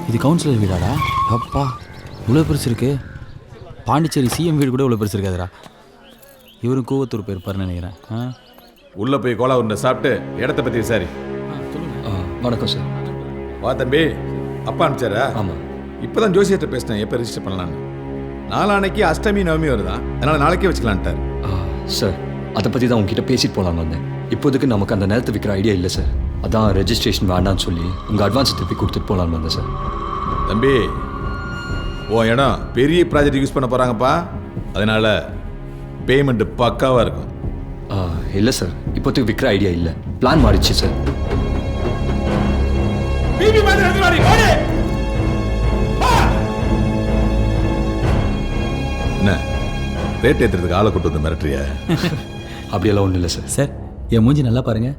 இது கவுன்சிலர் வீடாடா? அப்பா இவ்வளோ பெருசு இருக்கு. பாண்டிச்சேரி சிஎம் வீடு கூட இவ்வளோ பெருசு இருக்காதுடா. இவரும் கூவத்தூர் போயிருப்பாருன்னு நினைக்கிறேன். உள்ளே போய் கோலா உருண்டை சாப்பிட்டு இடத்த பற்றி விசாரி. வணக்கம் சார். வா தம்பி, அப்பா அனுப்பிச்சாரா? ஆமாம். இப்போ தான் ஜோசியத்தை பேசினேன் எப்போ ரிஜிஸ்டர் பண்ணலான்னு. நாளான்னைக்கு அஷ்டமி நவமி வருதான், அதனால் நாளைக்கே வச்சுக்கலான்ட்டார். சார் அதை பற்றி தான் உங்ககிட்ட பேசிட்டு போகலான்னு வந்தேன். இப்போதைக்கு நமக்கு அந்த நேரத்தை விற்கிற ஐடியா இல்லை சார். அதான் ரெஜிஸ்ட்ரேஷன் வேண்டான்னு சொல்லி உங்கள் அட்வான்ஸ் திருப்பி கொடுத்துட்டு போகலான்னு வந்தேன் சார். தம்பி, உன் இடம் பெரிய ப்ராஜெக்ட் யூஸ் பண்ண போகிறாங்கப்பா, அதனால் பேமெண்ட்டு பக்காவாக இருக்கும். இல்லை சார், இப்போதைக்கு விற்கிற ஐடியா இல்லை. பிளான் மாறிடுச்சு சார். என்ன ரேட் ஏற்றுறதுக்கு ஆளை கொண்டு வந்து மிரட்டுறியா? அப்படியெல்லாம் ஒன்றும் இல்லை சார். சார் என் மூஞ்சி நல்லா பாருங்க.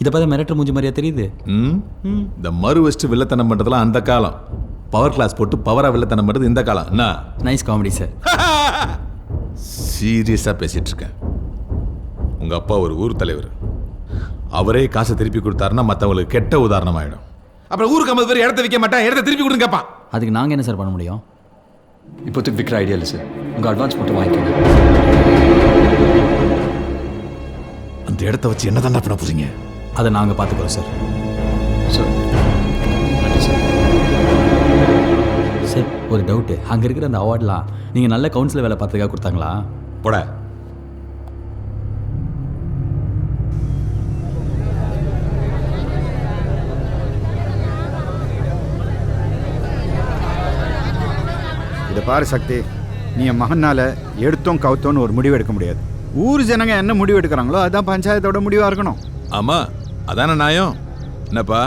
இதை பார்த்தா மிரட்டுற மூஞ்சி மாதிரியா தெரியுது? இந்த மறு வச்சுட்டு வில்லத்தனம் பண்ணுறதுலாம் அந்த காலம். பவர் கிளாஸ் போட்டு பவராக வில்லத்தனம் பண்ணுறது இந்த காலம். என்ன நைஸ் காமெடி சார். சீரியஸாக பேசிகிட்டு இருக்கேன். உங்கள் அப்பா ஒரு ஊர் தலைவர். அவரே காசை திருப்பி கொடுத்தாருன்னா மற்றவங்களுக்கு கெட்ட உதாரணம் ஆகிடும். அப்புறம் ஊருக்கு 50 பேர் இடத்த விற்க மாட்டான், இடத்த திருப்பி கொடுங்க கேட்பான். அதுக்கு நாங்கள் என்ன சார் பண்ண முடியும்? இப்போதைக்கு விற்கிற ஐடியா இல்லை சார். உங்கள் அட்வான்ஸ் மட்டும் வாங்கிக்கோங்க. அந்த இடத்த வச்சு என்ன தாண்டா பண்ண போறீங்க? அதை நாங்கள் பார்த்துக்குறோம் சார். சார் நன்றி சார். சார் ஒரு டவுட்டு, அங்கே இருக்கிற அந்த அவார்ட்லாம் நீங்கள் நல்ல கவுன்சிலர் வேலை பார்த்துக்காக கொடுத்தாங்களா? போட. இதை பாரு சக்தி, நீ என் மகனால எடுத்தோம் கவுத்தோன்னு ஒரு முடிவு எடுக்க முடியாது. ஊர் ஜனங்க என்ன முடிவு எடுக்கிறாங்களோ அதான் பஞ்சாயத்தோட முடிவாக இருக்கணும். ஆமா, அதான நியாயம். என்னப்பா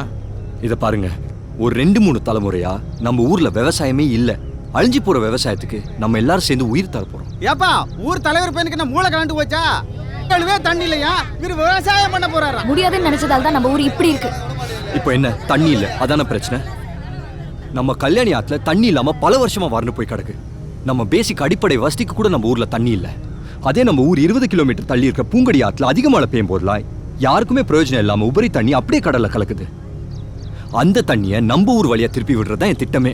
இதை பாருங்க, ஒரு 2-3 தலைமுறையா நம்ம ஊர்ல விவசாயமே இல்லை. அழிஞ்சு போற விவசாயத்துக்கு நம்ம எல்லாரும் சேர்ந்து உயிர் தர போறோம். ஏப்பா, ஊர் தலைவர் பையனுக்கு என்ன மூளை கலந்து போச்சா? தண்ணி இல்லையா? இவரு விவசாயம் பண்ண போறாரா? முடியாதுன்னு நினைச்சதால தான் நம்ம ஊர் இப்படி இருக்கு. இப்போ என்ன தண்ணி இல்லை, அதான பிரச்சனை. நம்ம கல்யாணி ஆத்துல தண்ணி இல்லாம பல வருஷமா வறண்டு போய் கிடக்கு. நம்ம பேசிக் அடிப்படை வசதிக்கு கூட நம்ம ஊர்ல தண்ணி இல்லை. அதே நம்ம ஊர் 20 கிலோமீட்டர் தள்ளி இருக்க பூங்கடி ஆத்துல அதிக மழை பெய்யும் போதெல்லாம் யாருக்குமே பிரயோஜனம் இல்லாம உபரி தண்ணி அப்படியே கடல்ல கலக்குது. அந்த தண்ணியை நம்ம ஊர் வழியா திருப்பி விடுறதுதான் என் திட்டமே.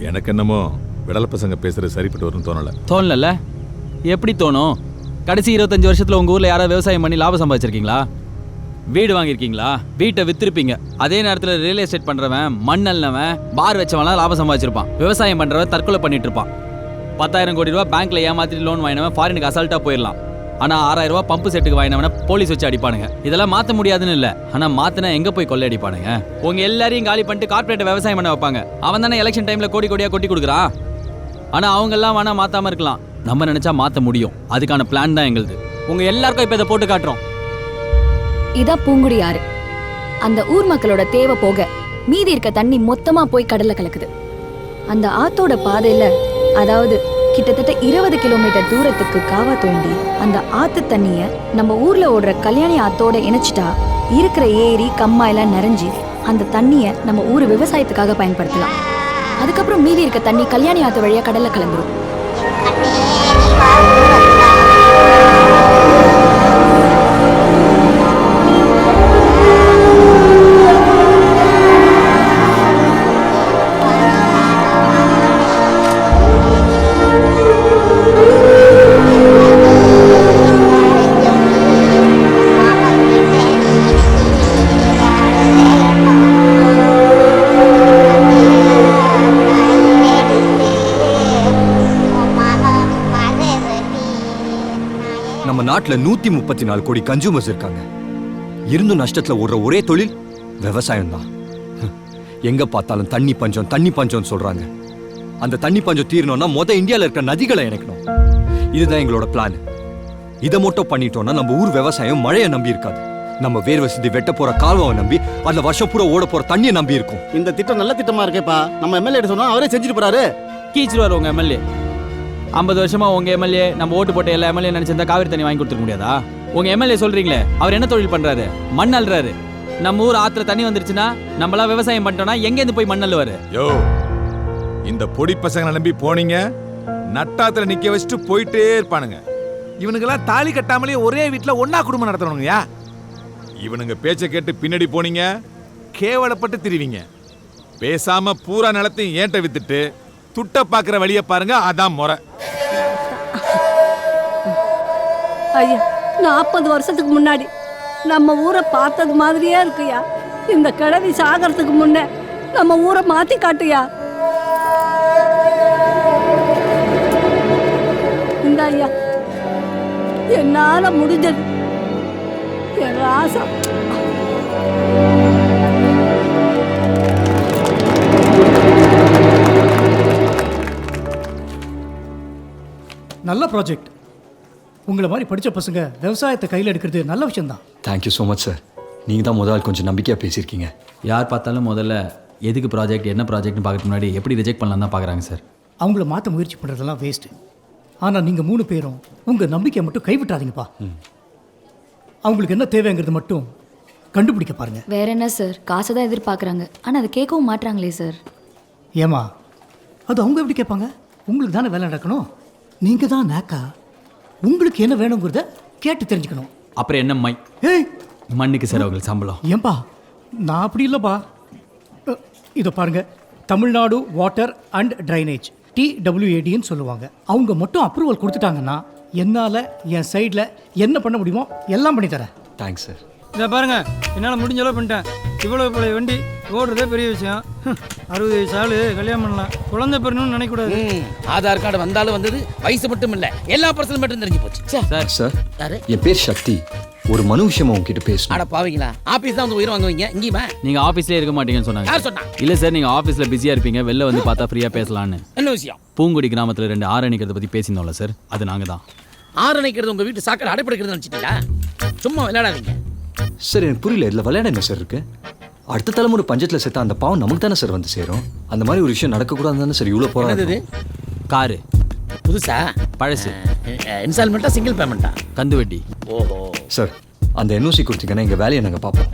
எனக்கு என்னமோ விடல பசங்க பேசுறது சரிப்பட்டு வரும்னு தோணல. எப்படி தோணும்? கடைசி 25 வருஷத்துல உங்க ஊர்ல யாராவது விவசாயம் பண்ணி லாபம் சம்பாதிச்சிருக்கீங்களா? வீடு வாங்கியிருக்கீங்களா? வீட்டை வித்திருப்பீங்க. அதே நேரத்தில் ரியல் எஸ்டேட் பண்றவன், மண் அள்ளவன், பார் வச்சவன்லாம் லாபம் சம்பாதிச்சிருப்பான். விவசாயம் பண்றவன் தற்கொலை பண்ணிட்டு இருப்பான். 10,000 கோடி ரூபாய் பேங்க்ல ஏமாத்திட்டு லோன் வாங்கினவன் ஃபாரினுக்கு அசால்ட்டா போயிடலாம். ஆனா 6,000 ரூபாய் பம்பு செட்டுக்கு வாங்கினவன போலீஸ் வச்சு அடிப்பானுங்க. இதெல்லாம் மாத்த முடியாதுன்னு இல்ல, ஆனா மாத்தினா எங்க போய் கொள்ளை அடிப்பானுங்க? உங்க எல்லாரையும் காலி பண்ணிட்டு கார்பரேட் விவசாயம் பண்ண வைப்பாங்க. அவன் தானே எலெக்ஷன் டைம்ல கோடி கோடியா கொட்டி கொடுக்குறான். ஆனா அவங்க எல்லாம் வேணா மாத்தாம இருக்கலாம். நம்ம நினைச்சா மாத்த முடியும். அதுக்கான பிளான் தான் எங்களுது. உங்க எல்லாருக்கும் இப்ப இதை போட்டு காட்டுறோம். இதான் பூங்குடி ஆறு. அந்த ஊர் மக்களோட தேவை போக மீதி இருக்க தண்ணி மொத்தமா போய் கடல்ல கலக்குது. அந்த ஆத்தோட பாதையில, அதாவது கிட்டத்தட்ட 20 கிலோமீட்டர் தூரத்துக்கு காவா தோண்டி அந்த ஆத்து தண்ணிய நம்ம ஊர்ல ஓடுற கல்யாணி ஆத்தோட இணைச்சிட்டா இருக்கிற ஏரி கம்மாயெல்லாம் நிறைஞ்சி அந்த தண்ணிய நம்ம ஊர் விவசாயத்துக்காக பயன்படுத்தலாம். அதுக்கப்புறம் மீதி இருக்க தண்ணி கல்யாணி ஆத்து வழியா கடல்ல கலந்துரும். நம்ம நாட்டுல 134 கோடி கன்சூமர்ஸ் இருக்காங்க. இருந்தும் நஷ்டத்துல ஓடுற ஒரே தொழில் விவசாயம் தான். எங்க பார்த்தாலும் தண்ணி பஞ்சம் தண்ணி பஞ்சம் சொல்றாங்க. அந்த தண்ணி பஞ்சம் தீரணும்னா இந்தியால இருக்க நதிகளை இணைக்கணும். இதுதான் எங்களோட பிளான். இதை மட்டும் பண்ணிட்டோம்னா நம்ம ஊர் விவசாயம் மழையை நம்பி இருக்காது. நம்ம வேர்வை சிந்தி வெட்ட போற கால்வாவை நம்பி, அந்த வருஷம் பூரா ஓட போற தண்ணியை நம்பி இருக்கும். இந்த திட்டம் நல்ல திட்டமா இருக்கேப்பா. நம்ம எம்எல்ஏ சொன்னா அவரே செஞ்சுட்டு போறாரு. கீச்சிருவார் உங்க எம்எல்ஏ. 50 வருஷமா உங்க எம்எல்ஏ நம்ம ஓட்டு போட்ட எல்லா எம்எல்ஏ நினைச்சிருந்தா காவிரி தண்ணி வாங்கி கொடுத்துருக்க முடியாதா? உங்க எம்எல்ஏ சொல்றீங்களே, அவர் என்ன தொழில் பண்றாரு? மண் அள்ளுறாரு. நம்ம ஊர் ஆத்துல தண்ணி வந்துருச்சுன்னா நம்மளாம் விவசாயம் பண்ணிட்டோம்னா எங்க இருந்து போய் மண் அள்ளுவாரு? யோ, இந்த பொடி பசங்களை நம்பி போனீங்க, நட்டாத்துல நிக்க வச்சுட்டு போயிட்டே இருப்பானுங்க. இவனுங்கெல்லாம் தாலி கட்டாமலே ஒரே வீட்டுல ஒன்னா குடும்பம் நடத்தணுங்கயா. இவனுங்க பேச்சை கேட்டு பின்னாடி போனீங்க, கேவலப்பட்டு திரிவீங்க. பேசாம பூரா நிலத்தையும் ஏன்ட்ட வித்துட்டு துட்ட பாக்குற வழியை பாருங்க, அதான் முறை. ஐயா 40 வருஷத்துக்கு முன்னாடி நம்ம ஊரை பார்த்தது மாதிரியே இருக்குயா. இந்த கிழவி சாகறதுக்கு முன்ன நம்ம ஊரை மாத்தி காட்டுயா. இந்த ஐயா என்னால முடிஞ்சது என் ராசா. நல்ல ப்ராஜெக்ட். உங்களை மாதிரி படித்த பசங்க விவசாயத்தை கையில் எடுக்கிறது நல்ல விஷயம்தான். Thank you so much sir. நீங்கள் தான் முதல் கொஞ்சம் நம்பிக்கையாக பேசியிருக்கீங்க. யார் பார்த்தாலும் முதல்ல எதுக்கு ப்ராஜெக்ட் என்ன ப்ராஜெக்ட்னு பார்க்கறதுக்கு முன்னாடி எப்படி ரிஜெக்ட் பண்ணலாம் தான் பார்க்குறாங்க சார். அவங்கள மாற்ற முயற்சி பண்ணுறதெல்லாம் வேஸ்ட்டு. ஆனால் நீங்கள் 3 பேரும் உங்கள் நம்பிக்கையை மட்டும் கைவிட்டாதீங்கப்பா. அவங்களுக்கு என்ன தேவைங்கிறது மட்டும் கண்டுபிடிக்க பாருங்க. வேற என்ன சார், காசை தான் எதிர்பார்க்குறாங்க, ஆனால் அதை கேட்கவும் மாட்றாங்களே சார். ஏமா அது அவங்க எப்படி கேட்பாங்க? உங்களுக்கு தானே வேலை நடக்கணும். நீங்கள் தான் நாக்கா. உங்களுக்கு என்ன வேணுங்கிறத கேட்டு தெரிஞ்சுக்கணும். அப்புறம் என்ன மை ஏய் மண்ணுக்கு சார் அவங்களுக்கு சம்பளம். ஏன்பா நான் அப்படி இல்லைப்பா. இதை பாருங்க, தமிழ்நாடு வாட்டர் அண்ட் ட்ரைனேஜ் TWADன்னு சொல்லுவாங்க. அவங்க மட்டும் அப்ரூவல் கொடுத்துட்டாங்கன்னா என்னால் என் சைடில் என்ன பண்ண முடியுமோ எல்லாம் பண்ணி தரேன். Thanks sir. இதை பாருங்க, என்னால் முடிஞ்ச அளவு பண்ணிட்டேன். இவ்வளோ பழைய வண்டி ஓடுறதே பெரிய விஷயம். 60 வயசு ஆளு கல்யாணம் பண்ணலாம், குழந்தை பெறணும்னு நினைக்கக்கூடாது. ஆதார் கார்டு வந்தாலும் வந்தது, வயசு மட்டும் இல்லை, எல்லா பர்சனும் மட்டும் தெரிஞ்சு போச்சு. சார் சார் யாரு? என் பேர் சக்தி. ஒரு மனு விஷயமா உங்ககிட்ட பேசணும். அட பாவீங்களா, ஆபீஸ் தான் வந்து உயிர் வாங்குவீங்க, இங்கேயுமா? நீங்கள் ஆஃபீஸ்லேயே இருக்க மாட்டீங்கன்னு சொன்னாங்க. யார் சொன்னா? இல்லை சார், நீங்கள் ஆஃபீஸில் பிஸியாக இருப்பீங்க, வெளில வந்து பார்த்தா ஃப்ரீயாக பேசலான்னு. என்ன விஷயம்? பூங்குடி கிராமத்தில் 2 ஆறு அணைக்கிறத பற்றி பேசியிருந்தோம்ல சார், அது நாங்கள் தான். ஆறு அணைக்கிறது உங்க வீட்டு சாக்கடை அடைப்படுகிறது நினச்சிட்டீங்களா? சும்மா விளையாடாதீங்க சார். எனக்கு புரியல, இதில் விளையாட என்ன சார் இருக்கு? அடுத்த தலைமுறை பஞ்சத்தில் சேர்த்தா அந்த பாவம் நமக்கு தானே சார் வந்து சேரும். அந்த மாதிரி ஒரு விஷயம் நடக்கக்கூடாது தானே சார் இவ்வளோ போகிறது. காரு புதுசா பழசு, இன்ஸ்டால்மெண்ட்டா சிங்கிள் பேமெண்ட்டா? கந்து வட்டி. ஓஹோ சார், அந்த NOC கொடுத்தீங்கன்னா எங்கள் வேலையை நாங்கள் பார்ப்போம்.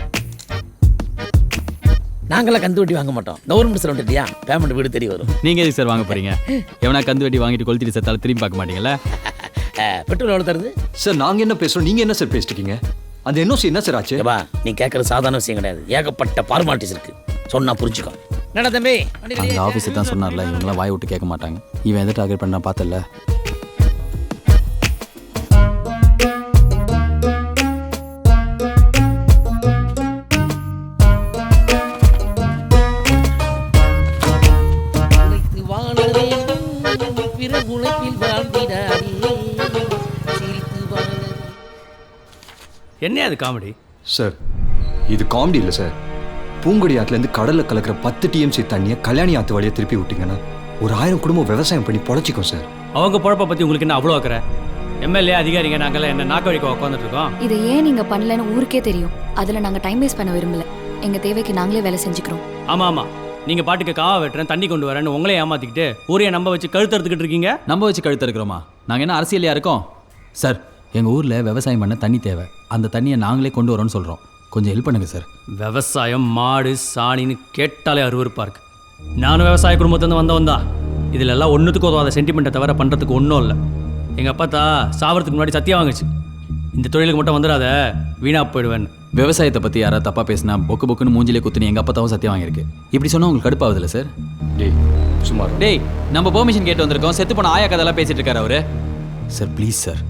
நாங்களாம் கந்து வட்டி வாங்க மாட்டோம். கவர்மெண்ட் சொல்ல இல்லையா, பேமெண்ட் வீடு தெரிய வரும். நீங்கள் எதுக்கு சார் வாங்க போகிறீங்க? எவனா கந்து வட்டி வாங்கிட்டு கொளுத்திட்டு செத்தாலும் திரும்பி பார்க்க மாட்டீங்களா? பெட்ரோல் எவ்வளோ தருது சார்? நாங்கள் என்ன பேசுகிறோம், நீங்கள் என்ன சார் பேசிட்டீங்க? அந்த NOC என்ன சார் ஆச்சு? ஏப்பா, நீ கேட்குறது சாதாரண விஷயம் கிடையாது, ஏகப்பட்ட ஃபார்மாலிட்டிஸ் இருக்கு, சொன்னா புரிஞ்சுக்கோ. என்னடா தம்பி, அந்த ஆஃபீஸர் தான் சொன்னார்ல, இவங்களாம் வாய் விட்டு கேட்க மாட்டாங்க. இவன் எதை டார்கெட் பண்ணா பார்த்தல. என்ன அது காமெடி? சார், இது காமெடி இல்லை சார். பூங்குடி ஆற்றுலேருந்து கடலில் கலக்கிற 10 TMC தண்ணியை கல்யாணி ஆற்று வழியாக திருப்பி விட்டிங்கன்னா ஒரு 1000 குடும்பம் விவசாயம் பண்ணி பொழைச்சிக்கும் சார். அவங்க பொழப்பை பற்றி உங்களுக்கு என்ன அவ்வளோ வைக்கிற? MLA அதிகாரிங்க நாங்கள்லாம் என்ன நாக்க வழிக்க உட்காந்துட்டு இருக்கோம்? இதை ஏன் நீங்கள் பண்ணலன்னு ஊருக்கே தெரியும். அதில் நாங்கள் டைம் வேஸ்ட் பண்ண விரும்பல. எங்கள் தேவைக்கு நாங்களே வேலை செஞ்சுக்கிறோம். ஆமாம் ஆமாம், நீங்கள் பாட்டுக்கு காவா வெட்டுறேன், தண்ணி கொண்டு வரேன்னு உங்களே ஏமாற்றிக்கிட்டு ஊரையை நம்ப வச்சு கழுத்து எடுத்துக்கிட்டு இருக்கீங்க. நம்ம வச்சு கழுத்து இருக்கிறோமா? நாங்கள் என்ன அரசியலையா இருக்கோம்? சார், எங்கள் ஊரில் விவசாயம் பண்ண தண்ணி தேவை. அந்த தண்ணியை நாங்களே கொண்டு வரோன்னு சொல்கிறோம். கொஞ்சம் ஹெல்ப் பண்ணுங்க சார். விவசாயம் மாடு சாணின்னு கேட்டாலே அருவருப்பாக இருக்கு. நானும் விவசாய குடும்பத்துலேருந்து வந்தவன் தான். இதில் எல்லாம் ஒன்றுத்துக்கு உதவாத சென்டிமெண்ட்டை தவிர பண்ணுறதுக்கு ஒன்றும் இல்லை. எங்கள் அப்பா தான் சாவறதுக்கு முன்னாடி சத்தியம் வாங்குச்சு, இந்த தொழிலுக்கு மட்டும் வந்துடாத, வீணாக போயிடுவேன். விவசாயத்தை பற்றி யாராவது தப்பாக பேசினா பொக்கு பொக்குன்னு மூஞ்சிலே குத்துனி எங்கள் அப்பா தான் சத்தியம் வாங்கியிருக்கு. இப்படி சொன்னால் உங்களுக்கு கடுப்பாகுதுல்ல சார்? டேய் சுமார். டேய், நம்ம பெர்மிஷன் கேட்டு வந்திருக்கோம். செத்து போன ஆயா கதெல்லாம் பேசிட்டு இருக்காரு அவரு. சார் ப்ளீஸ் சார்,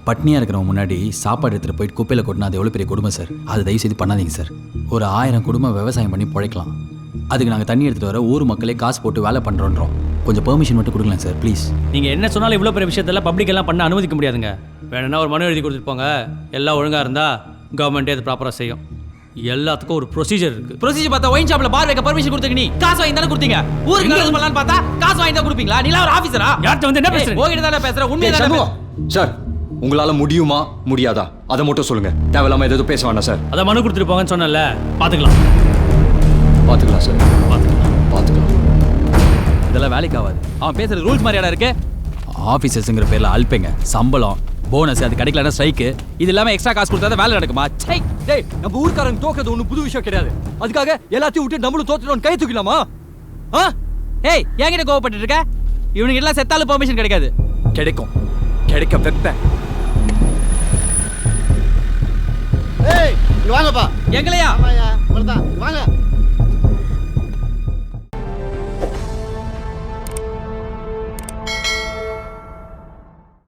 பட்னியாக இருக்கிறவங்க முன்னாடி சாப்பாடு எடுத்துகிட்டு போயிட்டு குப்பையில் கொட்டினா அது எவ்வளோ பெரிய குடும்பம் சார். அது தயவு செய்து பண்ணாதீங்க சார். ஒரு 1000 குடும்பம் விவசாயம் பண்ணி பிழைக்கலாம். அதுக்கு நாங்கள் தண்ணி எடுத்துகிட்டு வர ஊர் மக்களே காசு போட்டு வேலை பண்ணுறோன்றோம். கொஞ்சம் பெர்மிஷன் மட்டும் கொடுக்கலாம் சார் ப்ளீஸ். நீங்கள் என்ன சொன்னாலும் இவ்வளோ பெரிய விஷயத்தெல்லாம் பப்ளிக்கெல்லாம் பண்ண அனுமதிக்க முடியாதுங்க. வேணும்னா ஒரு மனு எழுதி கொடுத்துட்டு போங்க. எல்லாம் ஒழுங்காக இருந்தால் கவர்மெண்ட்டே அது ப்ராப்பராக செய்யும். எல்லாத்துக்கும் ஒரு ப்ரொசீஜர் இருக்குது. ப்ரொசீஜர் பார்த்தா ஒயின் ஷாப்பில் பார் வைக்க பர்மிஷன் கொடுத்துங்க. நீ காசு வாங்கி தானே கொடுத்தீங்க. ஊருக்கு நல்லது பண்ணலான்னு பார்த்தா காசு வாங்கி தான் கொடுப்பீங்களா? நீ ஒரு ஆஃபீஸரா? யார்கிட்ட வந்து என்ன பேசுறீங்க? ஓகிட்ட தானே பேசுகிறேன், உண்மையை தானே. சார், உங்களால் முடியுமா முடியாதா அதை மட்டும் சொல்லுங்க. தேவையில்லாமல் எதுவும் பேச வேண்டாம் சார். அதை மனு கொடுத்துட்டு போங்கன்னு சொன்னல, பார்த்துக்கலாம் சார், பார்த்துக்கலாம். இதெல்லாம் வேலைக்கு ஆகாது. அவன் பேசுறது ரூல்ஸ் மாதிரியாடா இருக்கு. ஆஃபீஸர்ஸுங்கிற பேரில் அல்பேங்க, சம்பளம் போனஸ் அது கிடைக்கலன்னா ஸ்ட்ரைக்கு. இது இல்லாமல் எக்ஸ்ட்ரா காசு கொடுத்தா தான் வேலை நடக்குமா? சை, டேய், நம்ம ஊர்க்காரங்க தோக்கிறது ஒன்றும் புது விஷயம் கிடையாது. அதுக்காக எல்லாத்தையும் விட்டு நம்மளும் தோத்துட்டோம் கை தூக்கலாமா? ஏய், என்கிட்ட கோவப்பட்டு இருக்க? இவனுக்கு எல்லாம் செத்தாலும் பெர்மிஷன் கிடைக்காது. கிடைக்க வைப்பேன். ஏய், இங்க வாங்கப்பா. எங்களையா? ஆமாயா, இவ்வளவுதான். வாங்க.